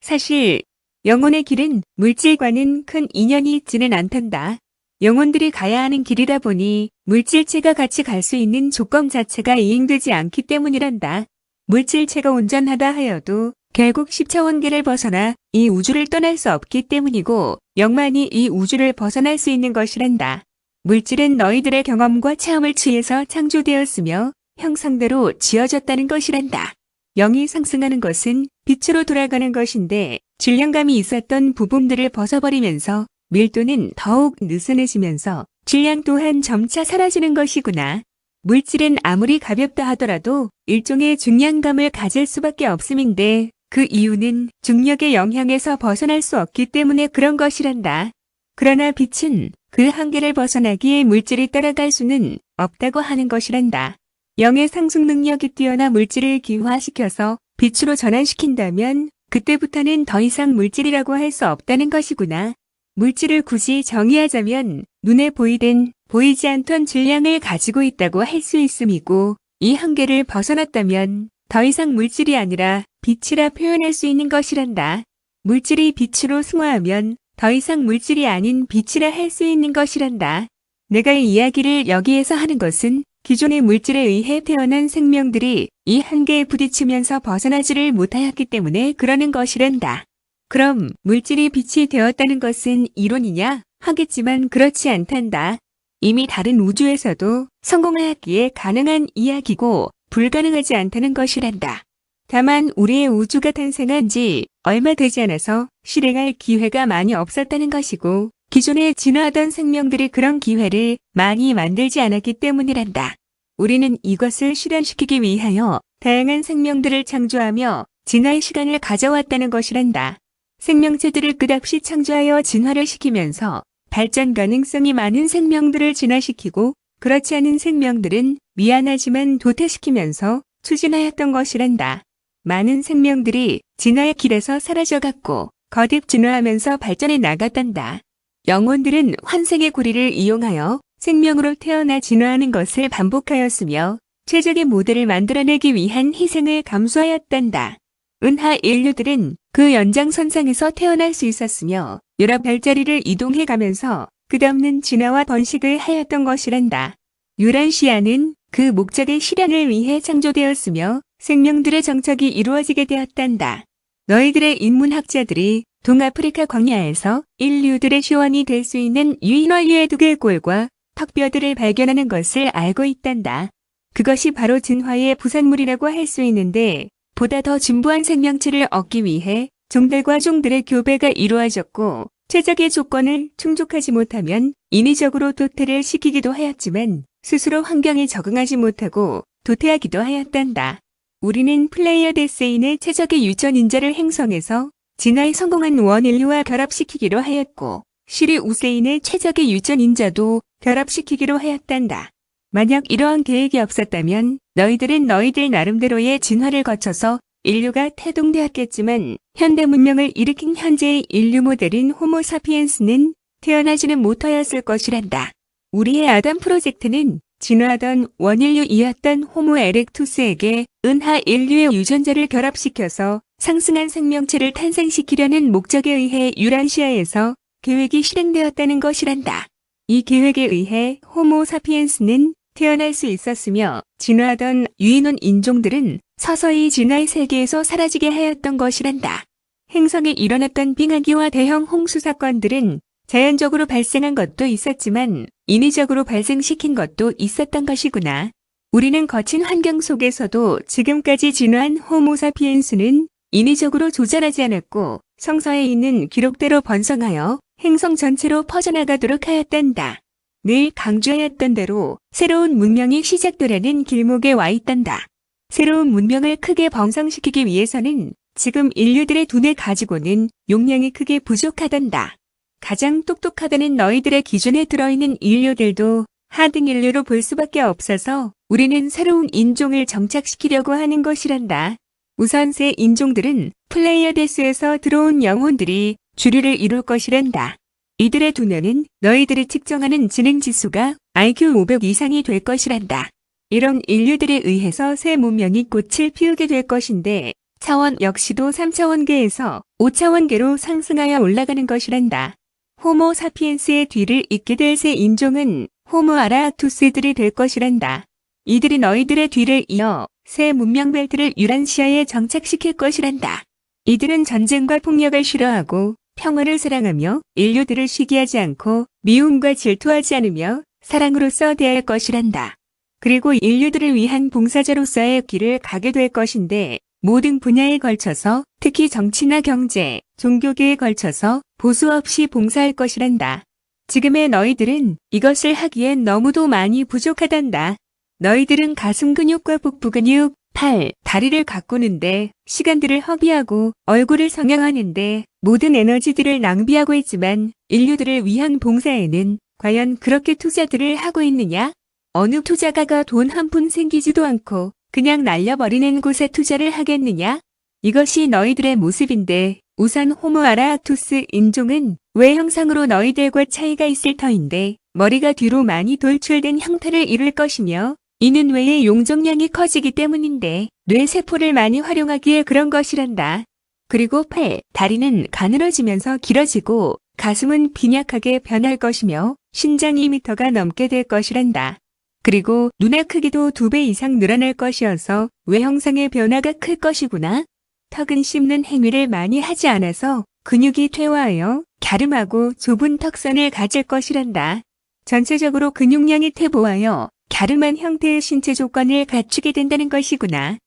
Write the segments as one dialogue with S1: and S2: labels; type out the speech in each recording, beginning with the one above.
S1: 사실 영혼의 길은 물질과는 큰 인연이 있지는 않단다. 영혼들이 가야 하는 길이다 보니 물질체가 같이 갈 수 있는 조건 자체가 이행되지 않기 때문이란다. 물질체가 온전하다 하여도 결국 10차원계를 벗어나 이 우주를 떠날 수 없기 때문이고 영만이 이 우주를 벗어날 수 있는 것이란다. 물질은 너희들의 경험과 체험을 취해서 창조되었으며 형상대로 지어졌다는 것이란다. 영이 상승하는 것은 빛으로 돌아가는 것인데 질량감이 있었던 부분들을 벗어버리면서 밀도는 더욱 느슨해지면서 질량 또한 점차 사라지는 것이구나. 물질은 아무리 가볍다 하더라도 일종의 중량감을 가질 수밖에 없음인데 그 이유는 중력의 영향에서 벗어날 수 없기 때문에 그런 것이란다. 그러나 빛은 그 한계를 벗어나기에 물질이 따라갈 수는 없다고 하는 것이란다. 영의 상승 능력이 뛰어나 물질을 기화시켜서 빛으로 전환시킨다면 그때부터는 더 이상 물질이라고 할 수 없다는 것이구나. 물질을 굳이 정의하자면 눈에 보이든 보이지 않던 질량을 가지고 있다고 할 수 있음이고 이 한계를 벗어났다면 더 이상 물질이 아니라 빛이라 표현할 수 있는 것이란다. 물질이 빛으로 승화하면 더 이상 물질이 아닌 빛이라 할 수 있는 것이란다. 내가 이 이야기를 여기에서 하는 것은 기존의 물질에 의해 태어난 생명들이 이 한계에 부딪히면서 벗어나지를 못하였기 때문에 그러는 것이란다. 그럼 물질이 빛이 되었다는 것은 이론이냐? 하겠지만 그렇지 않단다. 이미 다른 우주에서도 성공하였기에 가능한 이야기고 불가능하지 않다는 것이란다. 다만 우리의 우주가 탄생한 지 얼마 되지 않아서 실행할 기회가 많이 없었다는 것이고 기존에 진화하던 생명들이 그런 기회를 많이 만들지 않았기 때문이란다. 우리는 이것을 실현시키기 위하여 다양한 생명들을 창조하며 진화의 시간을 가져왔다는 것이란다. 생명체들을 끝없이 창조하여 진화를 시키면서 발전 가능성이 많은 생명들을 진화시키고 그렇지 않은 생명들은 미안하지만 도태시키면서 추진하였던 것이란다. 많은 생명들이 진화의 길에서 사라져갔고 거듭 진화하면서 발전해 나갔단다. 영혼들은 환생의 고리를 이용하여 생명으로 태어나 진화하는 것을 반복하였으며 최적의 모델을 만들어내기 위한 희생을 감수하였단다. 은하 인류들은 그 연장선상에서 태어날 수 있었으며 여러 별자리를 이동해가면서 끝없는 진화와 번식을 하였던 것이란다. 유란시아는 그 목적의 실현을 위해 창조되었으며 생명들의 정착이 이루어지게 되었단다. 너희들의 인문학자들이 동아프리카 광야에서 인류들의 시원이 될 수 있는 유인 원류의 두개골과 턱뼈들을 발견하는 것을 알고 있단다. 그것이 바로 진화의 부산물이라고 할 수 있는데 보다 더 진부한 생명체를 얻기 위해 종들과 종들의 교배가 이루어졌고 최적의 조건을 충족하지 못하면 인위적으로 도태를 시키기도 하였지만 스스로 환경에 적응하지 못하고 도태하기도 하였단다. 우리는 플레이어 데세인의 최적의 유전인자를 행성해서 진화에 성공한 원인류와 결합시키기로 하였고 시리 우세인의 최적의 유전인자도 결합시키기로 하였단다. 만약 이러한 계획이 없었다면 너희들은 너희들 나름대로의 진화를 거쳐서 인류가 태동되었겠지만 현대 문명을 일으킨 현재의 인류 모델인 호모 사피엔스는 태어나지는 못하였을 것이란다. 우리의 아담 프로젝트는 진화하던 원인류이었던 호모 에렉투스에게 은하 인류의 유전자를 결합시켜서 상승한 생명체를 탄생시키려는 목적에 의해 유란시아에서 계획이 실행되었다는 것이란다. 이 계획에 의해 호모 사피엔스는 태어날 수 있었으며 진화하던 유인원 인종들은 서서히 진화의 세계에서 사라지게 하였던 것이란다. 행성에 일어났던 빙하기와 대형 홍수 사건들은 자연적으로 발생한 것도 있었지만 인위적으로 발생시킨 것도 있었던 것이구나. 우리는 거친 환경 속에서도 지금까지 진화한 호모 사피엔스는 인위적으로 조절하지 않았고 성서에 있는 기록대로 번성하여 행성 전체로 퍼져나가도록 하였단다. 늘 강조하였던 대로 새로운 문명이 시작되려는 길목에 와 있단다. 새로운 문명을 크게 번성시키기 위해서는 지금 인류들의 두뇌 가지고는 용량이 크게 부족하단다. 가장 똑똑하다는 너희들의 기준에 들어있는 인류들도 하등 인류로 볼 수밖에 없어서 우리는 새로운 인종을 정착시키려고 하는 것이란다. 우선 새 인종들은 플레이어데스에서 들어온 영혼들이 주류를 이룰 것이란다. 이들의 두뇌는 너희들이 측정하는 지능지수가 IQ 500 이상이 될 것이란다. 이런 인류들에 의해서 새 문명이 꽃을 피우게 될 것인데 차원 역시도 3차원계에서 5차원계로 상승하여 올라가는 것이란다. 호모 사피엔스의 뒤를 잇게 될 새 인종은 호모 아라투스들이 될 것이란다. 이들이 너희들의 뒤를 이어 새 문명 벨트를 유란시아에 정착시킬 것이란다. 이들은 전쟁과 폭력을 싫어하고 평화를 사랑하며 인류들을 시기하지 않고 미움과 질투하지 않으며 사랑으로서 대할 것이란다. 그리고 인류들을 위한 봉사자로서의 길을 가게 될 것인데 모든 분야에 걸쳐서 특히 정치나 경제, 종교계에 걸쳐서 보수 없이 봉사할 것이란다. 지금의 너희들은 이것을 하기엔 너무도 많이 부족하단다. 너희들은 가슴 근육과 복부 근육, 팔, 다리를 가꾸는데 시간들을 허비하고 얼굴을 성형하는데 모든 에너지들을 낭비하고 있지만 인류들을 위한 봉사에는 과연 그렇게 투자들을 하고 있느냐? 어느 투자가가 돈 한 푼 생기지도 않고 그냥 날려버리는 곳에 투자를 하겠느냐? 이것이 너희들의 모습인데 우선 호모 아라투스 인종은 외 형상으로 너희들과 차이가 있을 터인데 머리가 뒤로 많이 돌출된 형태를 이룰 것이며 이는 뇌의 용적량이 커지기 때문인데 뇌세포를 많이 활용하기에 그런 것이란다. 그리고 팔, 다리는 가늘어지면서 길어지고 가슴은 빈약하게 변할 것이며 신장이 2m가 넘게 될 것이란다. 그리고 눈의 크기도 2배 이상 늘어날 것이어서 외형상의 변화가 클 것이구나. 턱은 씹는 행위를 많이 하지 않아서 근육이 퇴화하여 갸름하고 좁은 턱선을 가질 것이란다. 전체적으로 근육량이 퇴보하여 갸름한 형태의 신체 조건을 갖추게 된다는 것이구나.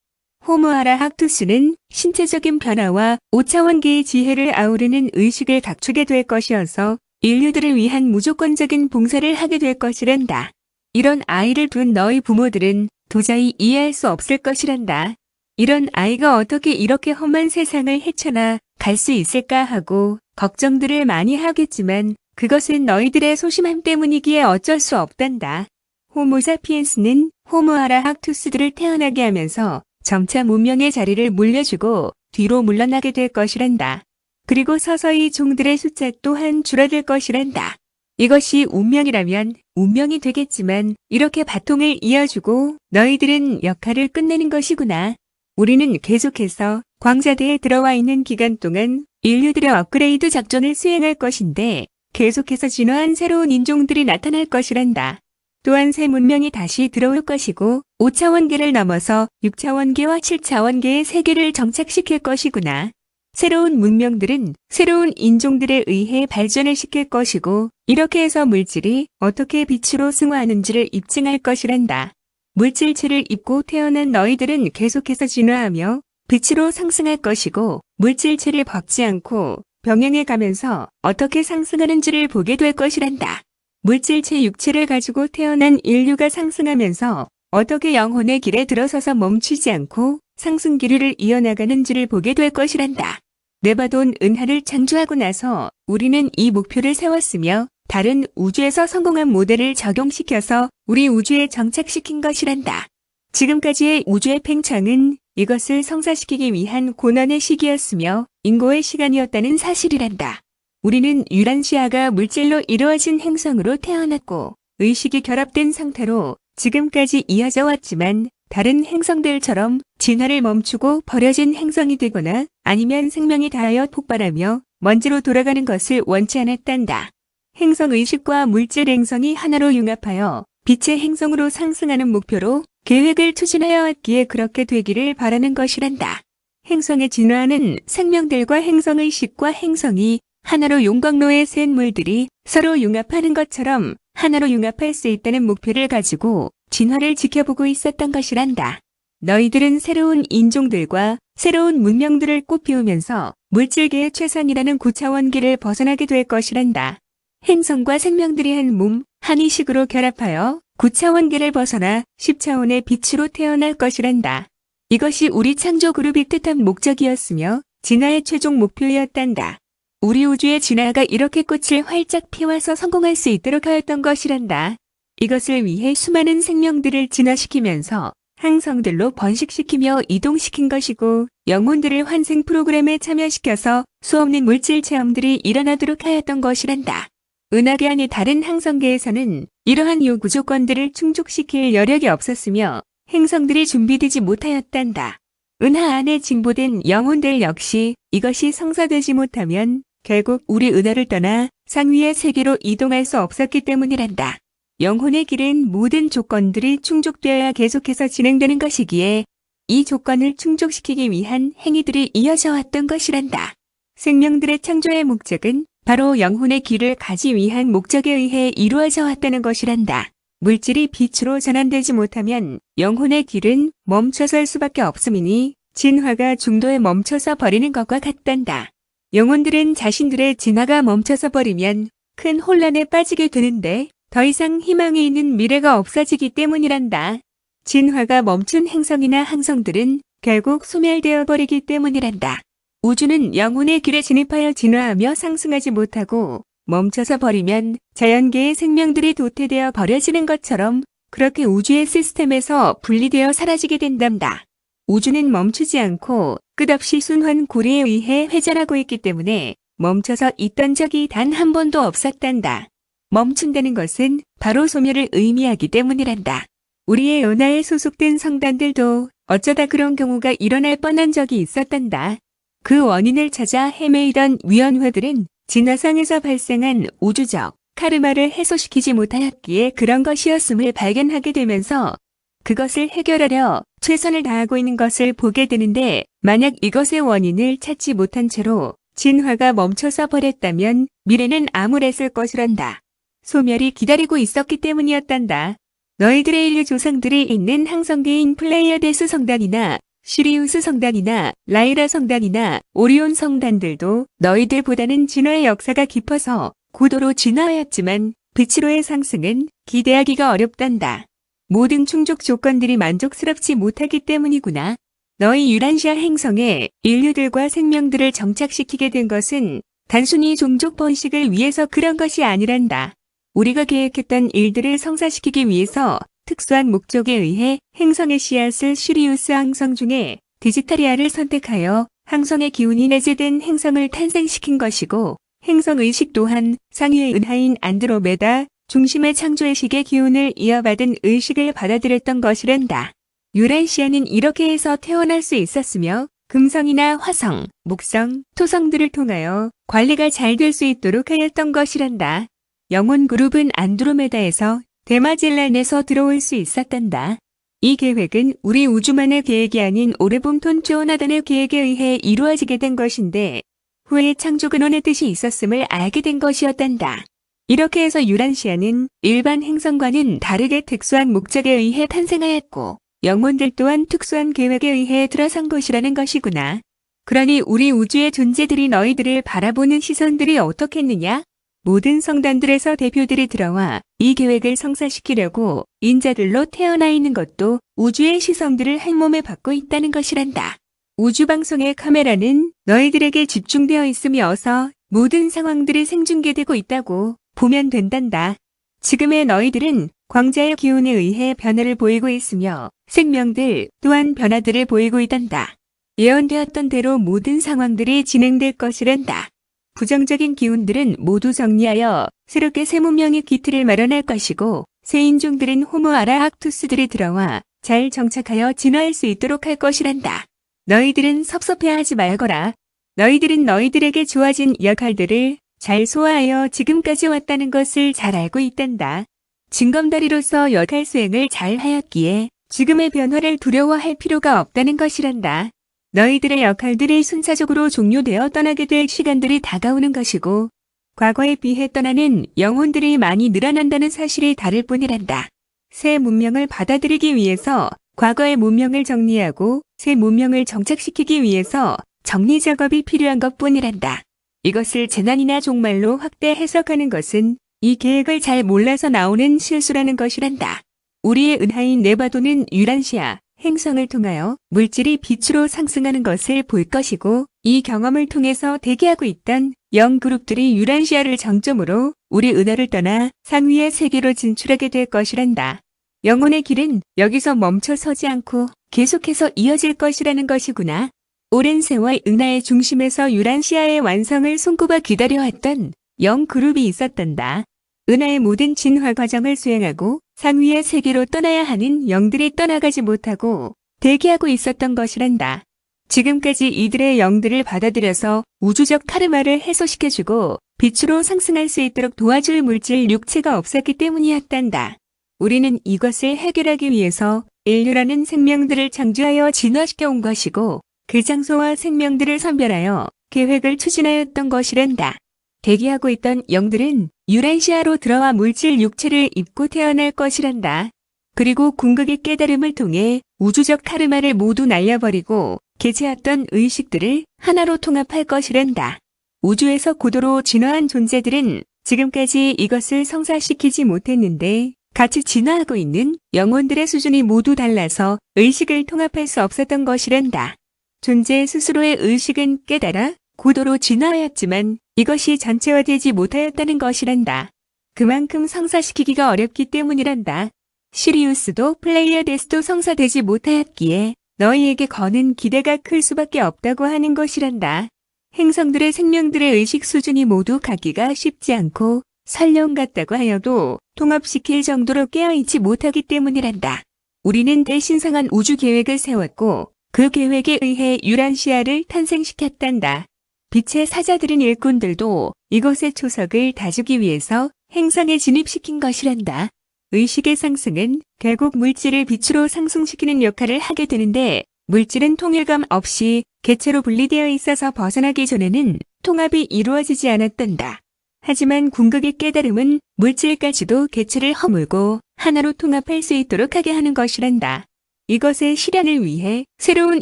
S1: 호모 아라학투스는 신체적인 변화와 5차원계의 지혜를 아우르는 의식을 갖추게 될 것이어서 인류들을 위한 무조건적인 봉사를 하게 될 것이란다. 이런 아이를 둔 너희 부모들은 도저히 이해할 수 없을 것이란다. 이런 아이가 어떻게 이렇게 험한 세상을 헤쳐나 갈 수 있을까 하고 걱정들을 많이 하겠지만 그것은 너희들의 소심함 때문이기에 어쩔 수 없단다. 호모사피엔스는 호모 아라학투스들을 태어나게 하면서 점차 문명의 자리를 물려주고 뒤로 물러나게 될 것이란다. 그리고 서서히 종들의 숫자 또한 줄어들 것이란다. 이것이 운명이라면 운명이 되겠지만 이렇게 바통을 이어주고 너희들은 역할을 끝내는 것이구나. 우리는 계속해서 광자대에 들어와 있는 기간 동안 인류들의 업그레이드 작전을 수행할 것인데 계속해서 진화한 새로운 인종들이 나타날 것이란다. 또한 새 문명이 다시 들어올 것이고 5차원계를 넘어서 6차원계와 7차원계의 세계를 정착시킬 것이구나. 새로운 문명들은 새로운 인종들에 의해 발전을 시킬 것이고 이렇게 해서 물질이 어떻게 빛으로 승화하는지를 입증할 것이란다. 물질체를 입고 태어난 너희들은 계속해서 진화하며 빛으로 상승할 것이고 물질체를 벗지 않고 병행해 가면서 어떻게 상승하는지를 보게 될 것이란다. 물질체 육체를 가지고 태어난 인류가 상승하면서 어떻게 영혼의 길에 들어서서 멈추지 않고 상승 기류를 이어나가는지를 보게 될 것이란다. 네바돈 은하를 창조하고 나서 우리는 이 목표를 세웠으며 다른 우주에서 성공한 모델을 적용시켜서 우리 우주에 정착시킨 것이란다. 지금까지의 우주의 팽창은 이것을 성사시키기 위한 고난의 시기였으며 인고의 시간이었다는 사실이란다. 우리는 유란시아가 물질로 이루어진 행성으로 태어났고 의식이 결합된 상태로 지금까지 이어져 왔지만 다른 행성들처럼 진화를 멈추고 버려진 행성이 되거나 아니면 생명이 닿아여 폭발하며 먼지로 돌아가는 것을 원치 않았단다. 행성 의식과 물질 행성이 하나로 융합하여 빛의 행성으로 상승하는 목표로 계획을 추진하여 왔기에 그렇게 되기를 바라는 것이란다. 행성의 진화는 생명들과 행성의식과 행성이 하나로 용광로에 센 물들이 서로 융합하는 것처럼 하나로 융합할 수 있다는 목표를 가지고 진화를 지켜보고 있었던 것이란다. 너희들은 새로운 인종들과 새로운 문명들을 꽃피우면서 물질계의 최선이라는 9차원계를 벗어나게 될 것이란다. 행성과 생명들이 한 몸, 한 의식으로 결합하여 9차원계를 벗어나 10차원의 빛으로 태어날 것이란다. 이것이 우리 창조 그룹이 뜻한 목적이었으며 진화의 최종 목표였단다. 우리 우주의 진화가 이렇게 꽃을 활짝 피워서 성공할 수 있도록 하였던 것이란다. 이것을 위해 수많은 생명들을 진화시키면서 항성들로 번식시키며 이동시킨 것이고 영혼들을 환생 프로그램에 참여시켜서 수없는 물질 체험들이 일어나도록 하였던 것이란다. 은하계 안의 다른 항성계에서는 이러한 요구 조건들을 충족시킬 여력이 없었으며 행성들이 준비되지 못하였단다. 은하 안에 징보된 영혼들 역시 이것이 성사되지 못하면 결국 우리 은하를 떠나 상위의 세계로 이동할 수 없었기 때문이란다. 영혼의 길은 모든 조건들이 충족되어야 계속해서 진행되는 것이기에 이 조건을 충족시키기 위한 행위들이 이어져 왔던 것이란다. 생명들의 창조의 목적은 바로 영혼의 길을 가지 위한 목적에 의해 이루어져 왔다는 것이란다. 물질이 빛으로 전환되지 못하면 영혼의 길은 멈춰설 수밖에 없음이니 진화가 중도에 멈춰서 버리는 것과 같단다. 영혼들은 자신들의 진화가 멈춰서 버리면 큰 혼란에 빠지게 되는데 더 이상 희망이 있는 미래가 없어지기 때문이란다. 진화가 멈춘 행성이나 항성들은 결국 소멸되어 버리기 때문이란다. 우주는 영혼의 길에 진입하여 진화하며 상승하지 못하고 멈춰서 버리면 자연계의 생명들이 도태되어 버려지는 것처럼 그렇게 우주의 시스템에서 분리되어 사라지게 된단다. 우주는 멈추지 않고 끝없이 순환 고리에 의해 회전하고 있기 때문에 멈춰서 있던 적이 단 한 번도 없었단다. 멈춘다는 것은 바로 소멸을 의미하기 때문이란다. 우리의 은하에 소속된 성단들도 어쩌다 그런 경우가 일어날 뻔한 적이 있었단다. 그 원인을 찾아 헤매이던 위원회들은 진화상에서 발생한 우주적 카르마를 해소시키지 못하였기에 그런 것이었음을 발견하게 되면서 그것을 해결하려 최선을 다하고 있는 것을 보게 되는데 만약 이것의 원인을 찾지 못한 채로 진화가 멈춰서 버렸다면 미래는 암울했을 것이란다. 소멸이 기다리고 있었기 때문이었단다. 너희들의 인류 조상들이 있는 항성계인 플레이아데스 성단이나 시리우스 성단이나 라이라 성단이나 오리온 성단들도 너희들보다는 진화의 역사가 깊어서 고도로 진화하였지만 빛으로의 상승은 기대하기가 어렵단다. 모든 충족 조건들이 만족스럽지 못하기 때문이구나. 너희 유란시아 행성에 인류들과 생명들을 정착시키게 된 것은 단순히 종족 번식을 위해서 그런 것이 아니란다. 우리가 계획했던 일들을 성사시키기 위해서 특수한 목적에 의해 행성의 씨앗을 시리우스 항성 중에 디지타리아를 선택하여 항성의 기운이 내재된 행성을 탄생시킨 것이고 행성의식 또한 상위의 은하인 안드로메다 중심의 창조의식의 기운을 이어받은 의식을 받아들였던 것이란다. 유란시아는 이렇게 해서 태어날 수 있었으며 금성이나 화성, 목성, 토성들을 통하여 관리가 잘 될 수 있도록 하였던 것이란다. 영혼 그룹은 안드로메다에서 데마젤란에서 들어올 수 있었단다. 이 계획은 우리 우주만의 계획이 아닌 오르봄톤 조나단의 계획에 의해 이루어지게 된 것인데 후에 창조 근원의 뜻이 있었음을 알게 된 것이었단다. 이렇게 해서 유란시아는 일반 행성과는 다르게 특수한 목적에 의해 탄생하였고 영혼들 또한 특수한 계획에 의해 들어선 것이라는 것이구나. 그러니 우리 우주의 존재들이 너희들을 바라보는 시선들이 어떻겠느냐? 모든 성단들에서 대표들이 들어와 이 계획을 성사시키려고 인자들로 태어나 있는 것도 우주의 시선들을 한 몸에 받고 있다는 것이란다. 우주방송의 카메라는 너희들에게 집중되어 있으며서 모든 상황들이 생중계되고 있다고 보면 된단다. 지금의 너희들은 광자의 기운에 의해 변화를 보이고 있으며 생명들 또한 변화들을 보이고 있단다. 예언되었던 대로 모든 상황들이 진행될 것이란다. 부정적인 기운들은 모두 정리하여 새롭게 새 문명의 기틀을 마련할 것이고 새 인종들인 호모 아라학투스들이 들어와 잘 정착하여 진화할 수 있도록 할 것이란다. 너희들은 섭섭해하지 말거라. 너희들은 너희들에게 주어진 역할들을 잘 소화하여 지금까지 왔다는 것을 잘 알고 있단다. 징검다리로서 역할 수행을 잘 하였기에 지금의 변화를 두려워할 필요가 없다는 것이란다. 너희들의 역할들이 순차적으로 종료되어 떠나게 될 시간들이 다가오는 것이고 과거에 비해 떠나는 영혼들이 많이 늘어난다는 사실이 다를 뿐이란다. 새 문명을 받아들이기 위해서 과거의 문명을 정리하고 새 문명을 정착시키기 위해서 정리 작업이 필요한 것뿐이란다. 이것을 재난이나 종말로 확대 해석하는 것은 이 계획을 잘 몰라서 나오는 실수라는 것이란다. 우리의 은하인 네바도는 유란시아 행성을 통하여 물질이 빛으로 상승하는 것을 볼 것이고 이 경험을 통해서 대기하고 있던 영 그룹들이 유란시아를 정점으로 우리 은하를 떠나 상위의 세계로 진출하게 될 것이란다. 영혼의 길은 여기서 멈춰 서지 않고 계속해서 이어질 것이라는 것이구나. 오랜 세월 은하의 중심에서 유란시아의 완성을 손꼽아 기다려왔던 영 그룹이 있었단다. 은하의 모든 진화 과정을 수행하고 상위의 세계로 떠나야 하는 영들이 떠나가지 못하고 대기하고 있었던 것이란다. 지금까지 이들의 영들을 받아들여서 우주적 카르마를 해소시켜주고 빛으로 상승할 수 있도록 도와줄 물질 육체가 없었기 때문이었단다. 우리는 이것을 해결하기 위해서 인류라는 생명들을 창조하여 진화시켜 온 것이고 그 장소와 생명들을 선별하여 계획을 추진하였던 것이란다. 대기하고 있던 영들은 유란시아로 들어와 물질 육체를 입고 태어날 것이란다. 그리고 궁극의 깨달음을 통해 우주적 카르마를 모두 날려버리고 개체했던 의식들을 하나로 통합할 것이란다. 우주에서 고도로 진화한 존재들은 지금까지 이것을 성사시키지 못했는데 같이 진화하고 있는 영혼들의 수준이 모두 달라서 의식을 통합할 수 없었던 것이란다. 존재 스스로의 의식은 깨달아 고도로 진화하였지만 이것이 전체화되지 못하였다는 것이란다. 그만큼 성사시키기가 어렵기 때문이란다. 시리우스도 플레이아데스도 성사되지 못하였기에 너희에게 거는 기대가 클 수밖에 없다고 하는 것이란다. 행성들의 생명들의 의식 수준이 모두 갖기가 쉽지 않고 설령 같다고 하여도 통합시킬 정도로 깨어있지 못하기 때문이란다. 우리는 대신성한 우주 계획을 세웠고 그 계획에 의해 유란시아를 탄생시켰단다. 빛의 사자들인 일꾼들도 이곳의 초석을 다주기 위해서 행성에 진입시킨 것이란다. 의식의 상승은 결국 물질을 빛으로 상승시키는 역할을 하게 되는데 물질은 통일감 없이 개체로 분리되어 있어서 벗어나기 전에는 통합이 이루어지지 않았단다. 하지만 궁극의 깨달음은 물질까지도 개체를 허물고 하나로 통합할 수 있도록 하게 하는 것이란다. 이것의 실현을 위해 새로운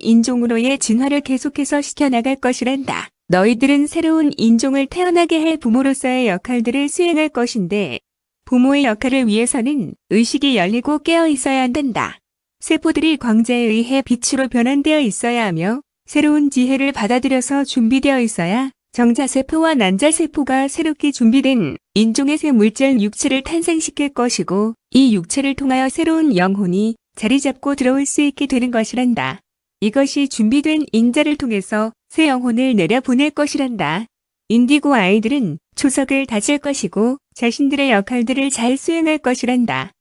S1: 인종으로의 진화를 계속해서 시켜나갈 것이란다. 너희들은 새로운 인종을 태어나게 할 부모로서의 역할들을 수행할 것인데 부모의 역할을 위해서는 의식이 열리고 깨어 있어야 한단다. 세포들이 광자에 의해 빛으로 변환되어 있어야 하며 새로운 지혜를 받아들여서 준비되어 있어야 정자세포와 난자세포가 새롭게 준비된 인종의 새 물질 육체를 탄생시킬 것이고 이 육체를 통하여 새로운 영혼이 자리 잡고 들어올 수 있게 되는 것이란다. 이것이 준비된 인자를 통해서 새 영혼을 내려보낼 것이란다. 인디고 아이들은 초석을 다질 것이고 자신들의 역할들을 잘 수행할 것이란다.